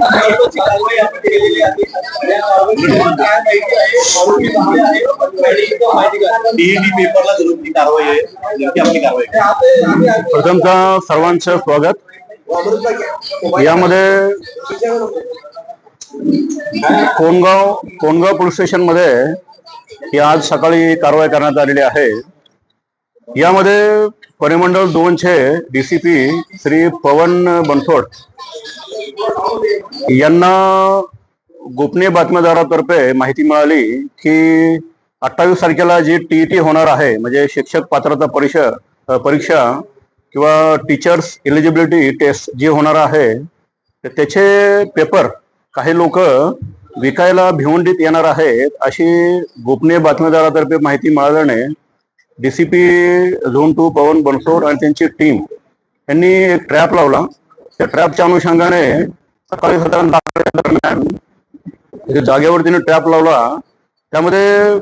महत्त्वाची कारवाई आपण केलेली आहे. या कारवाईबद्दल काय माहिती आहे? आरोपी कुठले आहे? आणि माहिती काय? टीईटी पेपरला जरूर कारवाई आहे. नेमकी आपली कारवाई. प्रथमतः सर्वांचं स्वागत. यामध्ये कोंडगाव पोलीस स्टेशन मध्ये ही आज सकाळी कारवाई करण्यात आलेली आहे. यामध्ये परिमंडळ 2 चे डीसीपी श्री पवन बनसोड यांना गोपनीय बातमीदारातर्फे माहिती मिळाली की 28 तारखेला जी टीईटी होणार आहे, म्हणजे शिक्षक पात्रता परीक्षा किंवा टीचर्स एलिजिबिलिटी टेस्ट जी होणार आहे, त्याचे पेपर काही लोक विकायला भिवंडीत येणार आहेत अशी गोपनीय बातमीदारातर्फे माहिती मिळाल्याने डीसीपी झोन 2 पवन बनसोड आणि त्यांची टीम यांनी एक ट्रॅप लावला. त्या ट्रॅपच्या अनुषंगाने सकाळी साधारण 10 दरम्यान जागेवर तिने ट्रॅप लावला. त्यामध्ये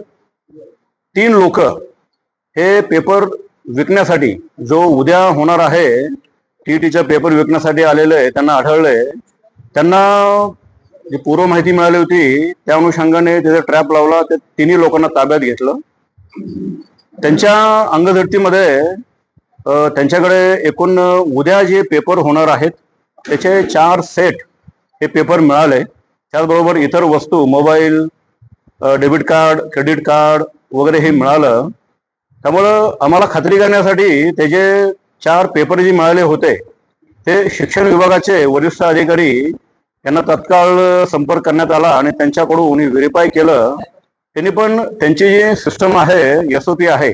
3 लोक हे पेपर विकण्यासाठी, जो उद्या होणार आहे टीईटीचा पेपर विकण्यासाठी आलेले त्यांना आढळले. त्यांना जी पूर्व माहिती मिळाली होती त्या अनुषंगाने त्याचा ट्रॅप लावला. ते 3 लोकांना ताब्यात घेतलं. त्यांच्या अंगझडतीमध्ये त्यांच्याकडे एकूण उद्या जे पेपर होणार आहेत त्याचे 4 सेट हे पेपर मिळाले. त्याचबरोबर इतर वस्तू, mobile, debit card, credit card वगैरे हे मिळालं. त्यामुळं आम्हाला खात्री करण्यासाठी त्याचे 4 पेपर जे मिळाले होते ते शिक्षण विभागाचे वरिष्ठ अधिकारी यांना तत्काळ संपर्क करण्यात आला आणि त्यांच्याकडून व्हेरीफाय केलं. त्यांनी पण त्यांची जी सिस्टम आहे, SOP आहे,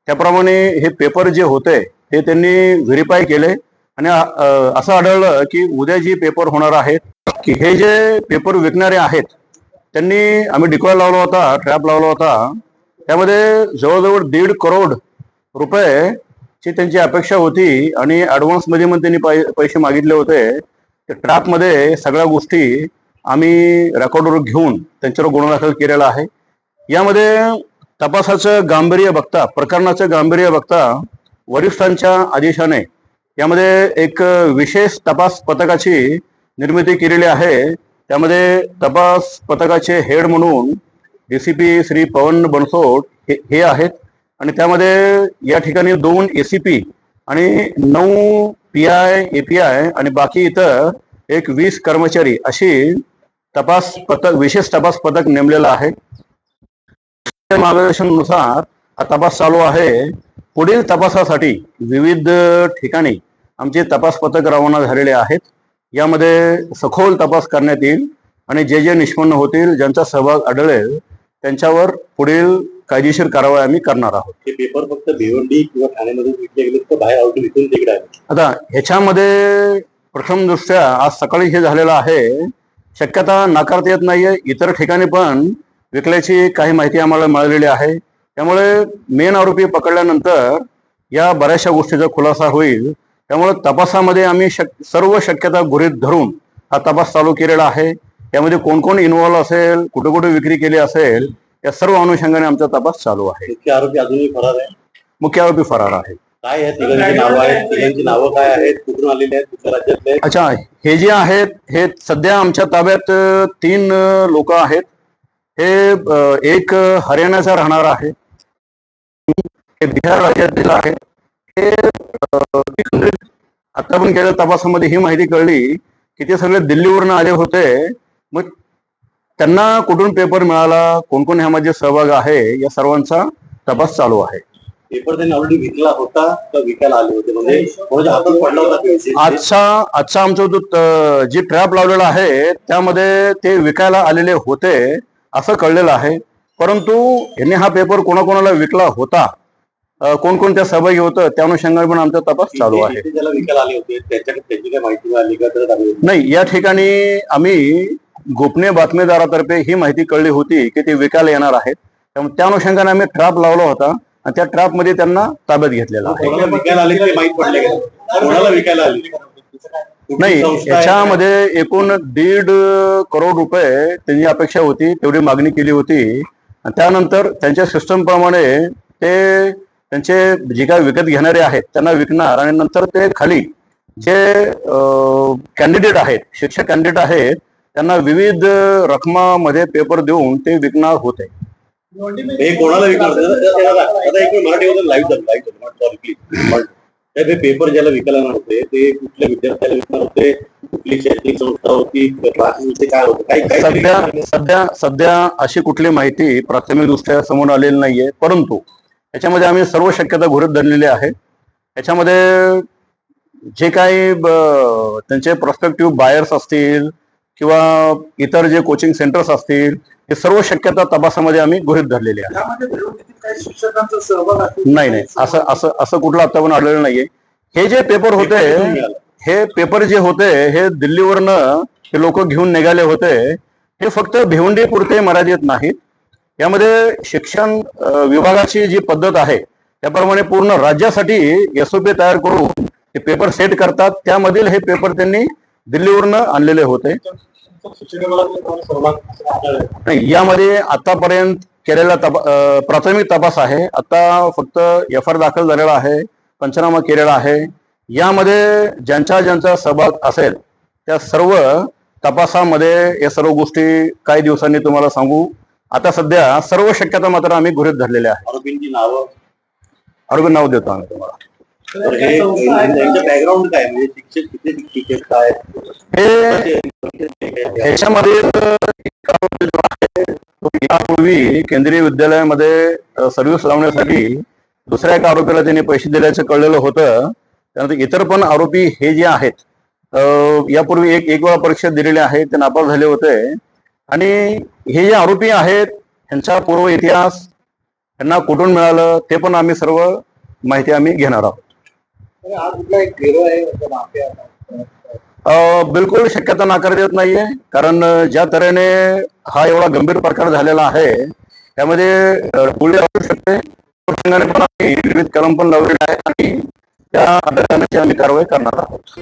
त्याप्रमाणे हे पेपर जे होते ते त्यांनी व्हेरीफाय केले आणि असं आढळलं की उद्या जे पेपर होणार आहेत की हे जे पेपर विकणारे आहेत त्यांनी, आम्ही डिकॉय लावला होता, ट्रॅप लावला होता. त्यामध्ये जवळजवळ 1.5 करोड रुपये त्यांची अपेक्षा होती आणि ऍडव्हान्स मध्ये पण त्यांनी पैसे मागितले होते. त्या ट्रॅपमध्ये सगळ्या गोष्टी आम्ही रेकॉर्डवर घेऊन त्यांच्यावर गुन्हा दाखल केलेला आहे. यामध्ये तपासाचं गांभीर्य बघता, प्रकरणाचं गांभीर्य बघता वरिष्ठांच्या आदेशाने यामध्ये एक विशेष तपास पथकाची निर्मिती केलेली आहे. त्यामध्ये तपास पथकाचे हेड म्हणून डीसीपी श्री पवन बनसोड हे आहेत आणि त्यामध्ये या ठिकाणी 2 ACP आणि 9 PI, API आणि बाकी इतर एक 20 कर्मचारी अशी विशेष तपास पथक नेमलेला आहे. मार्गदर्शनानुसार हा तपास चालू आहे. पुढील तपासासाठी विविध ठिकाणी आमचे तपास पथक रवाना झालेले आहेत. यामध्ये सखोल तपास करण्यात येईल आणि जे निष्पन्न होतील, ज्यांचा सहभाग आढळेल त्यांच्यावर पुढील कायदेशीर कारवाई आम्ही करणार आहोत. हे पेपर फक्त भिवंडी किंवा ठाण्यामध्ये विकले गेले तर बाहेर आउट विकून तिकडे आहे. आता ह्याच्यामध्ये प्रथम दृष्ट्या आज सकाळी हे झालेलं आहे, शक्यता नाकारता येत नाहीये. इतर ठिकाणी पण विकल्याची काही माहिती आम्हाला मिळालेली आहे. त्यामुळे मेन आरोपी पकडल्यानंतर या बऱ्याचशा गोष्टीचा खुलासा होईल. त्यामुळे तपासामध्ये आम्ही सर्व शक्यता गृहीत धरून हा तपास चालू केलेला आहे. यामध्ये कोण कोण इन्व्हॉल्व असेल, कुठे कुठे विक्री केली असेल, या सर्व अनुषंगाने आमचा तपास चालू आहे. मुख्य आरोपी अजूनही फरार आहे. मुख्य आरोपी फरार आहे. काय आहे तिघांची नावं आहेत? तिघांची नावं काय आहेत? कुठून आलेली आहेत? कुठल्या राज्यातले आहेत? अच्छा, हे जे आहेत हे सध्या आमच्या ताब्यात 3 लोक आहेत. हे एक हरियाणाचा राहणार आहे, हे बिहार राज्यातील आहे. हे आता पण केलेल्या तपासामध्ये ही माहिती कळली की ते सगळे दिल्लीवरून आले होते. मग त्यांना कुठून पेपर मिळाला, कोण कोण ह्यामध्ये सहभाग आहे, या सर्वांचा तपास चालू आहे. पेपर त्यांनी ऑलरेडी विकला होता का विकायला आले होते? म्हणजे कोणाच्या हातात पडला होता? आजचा आमचा जो जी ट्रॅप लावलेला आहे त्यामध्ये ते विकायला आलेले होते असं कळलेलं आहे. परंतु यांनी हा पेपर कोणाकोणाला विकला होता, कोणकोणत्या सहभागी होतं, त्या अनुषंगाने पण आमचा तपास चालू आहे. ज्याला विकायला आले होते त्याची काय माहिती मिळाली का? नाही, या ठिकाणी आम्ही गोपनीय बातमीदारातर्फे ही माहिती कळली होती की ते विकायला येणार आहेत. त्यामुळे त्या अनुषंगाने आम्ही ट्रॅप लावला होता आणि त्या ट्रॅप मध्ये त्यांना ताब्यात घेतलेला आहे. नाही, याच्यामध्ये एकूण 1.5 करोड रुपये त्यांची अपेक्षा होती, तेवढी मागणी केली होती. त्यानंतर त्यांच्या सिस्टम प्रमाणे ते त्यांचे जे काही विकत घेणारे आहेत त्यांना विकणार आणि नंतर ते खाली जे कॅन्डिडेट आहेत, शिक्षक कॅन्डिडेट आहेत, त्यांना विविध रकमामध्ये पेपर देऊन ते विकणार होते. हे कोणाला विकणार? आता एक मराठीमध्ये लाईव्ह झालं सॉरी प्लीज. हे पेपर ज्याला विकायला होते ते कुठल्या विद्यार्थ्याला विकणार होते, कुठली शैक्षणिक संस्था होती, क्लासेस होते, काय होतं? सध्या अशी कुठली माहिती प्राथमिक दृष्ट्या समोर आलेली नाहीये, परंतु याच्यामध्ये आम्ही सर्व शक्यता गृहीत धरलेली आहे. याच्यामध्ये जे काही त्यांचे प्रॉस्पेक्टिव्ह बायर्स असतील किंवा इतर जे कोचिंग सेंटर्स असतील, हे सर्व शक्यता तपासामध्ये आम्ही गृहीत धरलेली आहे. शिक्षकांचा सहभाग नाही, असं कुठलं आतापर्यंत आढळलं नाहीये. हे जे पेपर होते, हे पेपर जे होते हे दिल्लीवरनं हे लोक घेऊन निघाले होते. हे फक्त भिवंडी पुरते मर्यादित नाहीत. यामध्ये शिक्षण विभागाची जी पद्धत आहे त्याप्रमाणे पूर्ण राज्यासाठी SOP तयार करून हे पेपर सेट करतात. त्यामधील हे पेपर त्यांनी दिल्लीवरनं आणलेले होते. नाही, यामध्ये आतापर्यंत केलेला प्राथमिक तपास आहे. आता फक्त FIR दाखल झालेला आहे, पंचनामा केलेला आहे. यामध्ये ज्यांचा सहभाग असेल त्या सर्व तपासामध्ये या सर्व गोष्टी काही दिवसांनी तुम्हाला सांगू. आता सध्या सर्व शक्यता मात्र आम्ही गृहीत धरलेल्या आहे. आरोपींची नावं, आरोपी नाव देतो आम्ही तुम्हाला. बॅकग्राऊंड काय, म्हणजे शिक्षक किती शिक्षक काय हे ह्याच्यामध्ये यापूर्वी केंद्रीय विद्यालयामध्ये सर्व्हिस लावण्यासाठी दुसऱ्या एका आरोपीला त्यांनी पैसे दिल्याचं कळलेलं होतं. त्यानंतर इतर पण आरोपी हे जे आहेत यापूर्वी एक वेळा परीक्षा दिलेली आहे, ते नापास झाले होते. आणि हे जे आरोपी आहेत त्यांचा पूर्व इतिहास, त्यांना कुठून मिळालं ते पण आम्ही सर्व माहिती आम्ही घेणार आहोत. बिलकुल शक्यता नाकारता येत नाहीये, कारण ज्या तऱ्हेने हा एवढा गंभीर प्रकार झालेला आहे त्यामध्ये पुढे असू शकते. पण आम्ही विविध कलम पण लावलेले आहे आणि त्या आधाराने आम्ही कारवाई करणार आहोत.